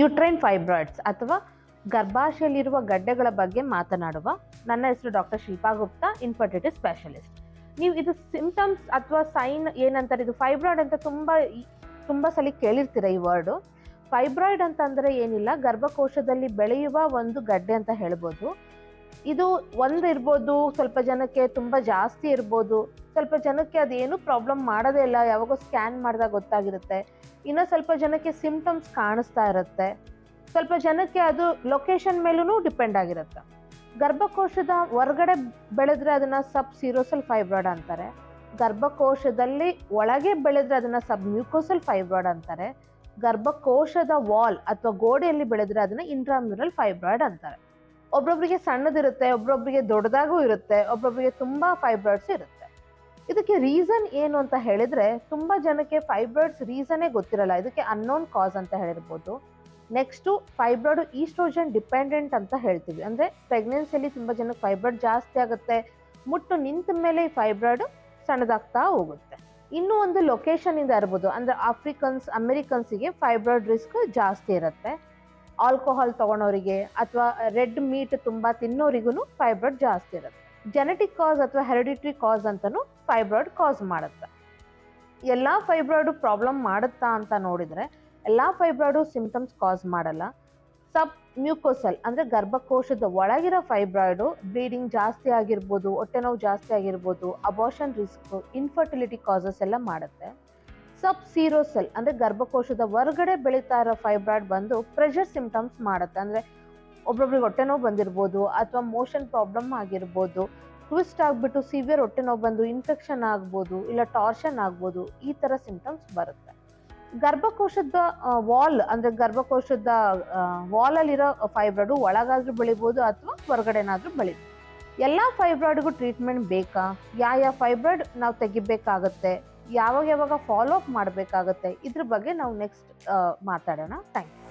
Uterine fibroids ಅಥವಾ ಗರ್ಭಾಶಯದಲ್ಲಿರುವ ಗಡ್ಡೆಗಳ ಬಗ್ಗೆ ಮಾತನಾಡುವ ನನ್ನ ಹೆಸರು doctor Shilpa Gupta, infertility specialist. ನೀವು ಇದು ಸಿಂಪ್ಟಮ್ಸ್ ಅಥವಾ ಸೈನ್ ಏನಂತಾರೆ, ಇದು ಫೈಬ್ರಾಯ್ಡ್ ಅಂತ ತುಂಬ ಸಲ ಕೇಳಿರ್ತೀರ ಈ ವರ್ಡು. ಫೈಬ್ರಾಯ್ಡ್ ಅಂತಂದರೆ ಏನಿಲ್ಲ, ಗರ್ಭಕೋಶದಲ್ಲಿ ಬೆಳೆಯುವ ಒಂದು ಗಡ್ಡೆ ಅಂತ ಹೇಳ್ಬೋದು. ಇದು ಒಂದು ಇರ್ಬೋದು, ಸ್ವಲ್ಪ ಜನಕ್ಕೆ ತುಂಬ ಜಾಸ್ತಿ ಇರ್ಬೋದು, ಸ್ವಲ್ಪ ಜನಕ್ಕೆ ಅದೇನು ಪ್ರಾಬ್ಲಮ್ ಮಾಡೋದೇ ಇಲ್ಲ, ಯಾವಾಗೋ ಸ್ಕ್ಯಾನ್ ಮಾಡಿದಾಗ ಗೊತ್ತಾಗಿರುತ್ತೆ. ಇನ್ನು ಸ್ವಲ್ಪ ಜನಕ್ಕೆ ಸಿಂಪ್ಟಮ್ಸ್ ಕಾಣಿಸ್ತಾ ಇರುತ್ತೆ, ಸ್ವಲ್ಪ ಜನಕ್ಕೆ ಅದು ಲೊಕೇಶನ್ ಮೇಲೂ ಡಿಪೆಂಡ್ ಆಗಿರುತ್ತೆ. ಗರ್ಭಕೋಶದ ಹೊರಗಡೆ ಬೆಳೆದ್ರೆ ಅದನ್ನು ಸಬ್ ಸೀರೋಸಲ್ ಫೈಬ್ರಾಯ್ಡ್ ಅಂತಾರೆ. ಗರ್ಭಕೋಶದಲ್ಲಿ ಒಳಗೆ ಬೆಳೆದ್ರೆ ಅದನ್ನು ಸಬ್ ಮ್ಯೂಕೋಸಲ್ ಫೈಬ್ರಾಯ್ಡ್ ಅಂತಾರೆ. ಗರ್ಭಕೋಶದ ವಾಲ್ ಅಥವಾ ಗೋಡೆಯಲ್ಲಿ ಬೆಳೆದ್ರೆ ಅದನ್ನು ಇಂಟ್ರಾಮ್ಯೂರಲ್ ಫೈಬ್ರಾಯ್ಡ್ ಅಂತಾರೆ. ಒಬ್ಬೊಬ್ಬರಿಗೆ ಸಣ್ಣದಿರುತ್ತೆ, ಒಬ್ಬೊಬ್ಬರಿಗೆ ದೊಡ್ಡದಾಗೂ ಇರುತ್ತೆ, ಒಬ್ಬೊಬ್ಬರಿಗೆ ತುಂಬ ಫೈಬ್ರಾಯ್ಡ್ಸ್ ಇರುತ್ತೆ. ಇದಕ್ಕೆ ರೀಸನ್ ಏನು ಅಂತ ಹೇಳಿದ್ರೆ, ತುಂಬ ಜನಕ್ಕೆ ಫೈಬ್ರಾಯ್ಡ್ಸ್ ರೀಸನ್ನೇ ಗೊತ್ತಿರಲ್ಲ. ಇದಕ್ಕೆ ಅನ್ನೋನ್ ಕಾಸ್ ಅಂತ ಹೇಳಿರ್ಬೋದು. ನೆಕ್ಸ್ಟು ಫೈಬ್ರಾಯ್ಡ್ ಈಸ್ಟ್ರೋಜನ್ ಡಿಪೆಂಡೆಂಟ್ ಅಂತ ಹೇಳ್ತೀವಿ. ಅಂದರೆ ಪ್ರೆಗ್ನೆನ್ಸಿಯಲ್ಲಿ ತುಂಬ ಜನಕ್ಕೆ ಫೈಬ್ರಾಯ್ಡ್ ಜಾಸ್ತಿ ಆಗುತ್ತೆ, ಮುಟ್ಟು ನಿಂತ ಮೇಲೆ ಈ ಫೈಬ್ರಾಯ್ಡ್ ಸಣ್ಣದಾಗ್ತಾ ಹೋಗುತ್ತೆ. ಇನ್ನೂ ಒಂದು ಲೊಕೇಶನಿಂದ ಇರ್ಬೋದು, ಅಂದರೆ ಅಮೆರಿಕನ್ಸಿಗೆ ಫೈಬ್ರಾಯ್ಡ್ ರಿಸ್ಕ್ ಜಾಸ್ತಿ ಇರುತ್ತೆ. ಆಲ್ಕೋಹಾಲ್ ತೊಗೊಳೋರಿಗೆ ಅಥವಾ ರೆಡ್ ಮೀಟ್ ತುಂಬ ತಿನ್ನೋರಿಗೂ ಫೈಬ್ರಾಯ್ಡ್ ಜಾಸ್ತಿ ಇರುತ್ತೆ. ಜೆನೆಟಿಕ್ ಕಾಸ್ ಅಥವಾ ಹೆರಿಡಿಟ್ರಿ ಕಾಸ್ ಅಂತಲೂ ಫೈಬ್ರಾಯ್ಡ್ ಕಾಸ್ ಮಾಡುತ್ತೆ. ಎಲ್ಲ ಫೈಬ್ರಾಯ್ಡು ಪ್ರಾಬ್ಲಮ್ ಮಾಡುತ್ತಾ ಅಂತ ನೋಡಿದರೆ, ಎಲ್ಲ ಫೈಬ್ರಾಯ್ಡು ಸಿಂಪ್ಟಮ್ಸ್ ಕಾಸ್ ಮಾಡಲ್ಲ. ಸಬ್ ಮ್ಯೂಕೋಸಲ್ ಅಂದರೆ ಗರ್ಭಕೋಶದ ಒಳಗಿರೋ ಫೈಬ್ರಾಯ್ಡು ಬ್ಲೀಡಿಂಗ್ ಜಾಸ್ತಿ ಆಗಿರ್ಬೋದು, ಹೊಟ್ಟೆ ನೋವು ಜಾಸ್ತಿ ಆಗಿರ್ಬೋದು, ಅಬಾರ್ಷನ್ ರಿಸ್ಕ್, ಇನ್ಫರ್ಟಿಲಿಟಿ ಕಾಸಸ್ ಎಲ್ಲ ಮಾಡುತ್ತೆ. ಸಬ್ ಸೀರೋಸೆಲ್ ಅಂದರೆ ಗರ್ಭಕೋಶದ ಹೊರಗಡೆ ಬೆಳೀತಾ ಇರೋ ಫೈಬ್ರಾಯ್ಡ್ ಬಂದು ಪ್ರೆಷರ್ ಸಿಂಪ್ಟಮ್ಸ್ ಮಾಡುತ್ತೆ. ಅಂದರೆ ಒಬ್ಬೊಬ್ರಿಗೆ ಹೊಟ್ಟೆ ನೋವು ಬಂದಿರ್ಬೋದು, ಅಥವಾ ಮೋಷನ್ ಪ್ರಾಬ್ಲಮ್ ಆಗಿರ್ಬೋದು, ಟ್ವಿಸ್ಟ್ ಆಗಿಬಿಟ್ಟು ಸಿವಿಯರ್ ಹೊಟ್ಟೆ ನೋವು ಬಂದು ಇನ್ಫೆಕ್ಷನ್ ಆಗ್ಬೋದು, ಇಲ್ಲ ಟಾರ್ಷನ್ ಆಗ್ಬೋದು, ಈ ಥರ ಸಿಂಪ್ಟಮ್ಸ್ ಬರುತ್ತೆ. ಗರ್ಭಕೋಶದ ವಾಲ್ ಅಂದರೆ ಗರ್ಭಕೋಶದ ವಾಲಲ್ಲಿರೋ ಫೈಬ್ರಾಯ್ಡು ಒಳಗಾದ್ರೂ ಬೆಳಿಬೋದು ಅಥವಾ ಹೊರಗಡೆನಾದ್ರೂ ಬೆಳಿಬೋದು. ಎಲ್ಲ ಫೈಬ್ರಾಯ್ಡ್ಗೂ ಟ್ರೀಟ್ಮೆಂಟ್ ಬೇಕಾ, ಯಾವ ಫೈಬ್ರಾಯ್ಡ್ ನಾವು ತೆಗಿಬೇಕಾಗತ್ತೆ, ಯಾವಾಗ ಫಾಲೋ ಅಪ್ ಮಾಡಬೇಕಾಗತ್ತೆ, ಇದ್ರ ಬಗ್ಗೆ ನಾವು ನೆಕ್ಸ್ಟ್ ಮಾತಾಡೋಣ. Thank you.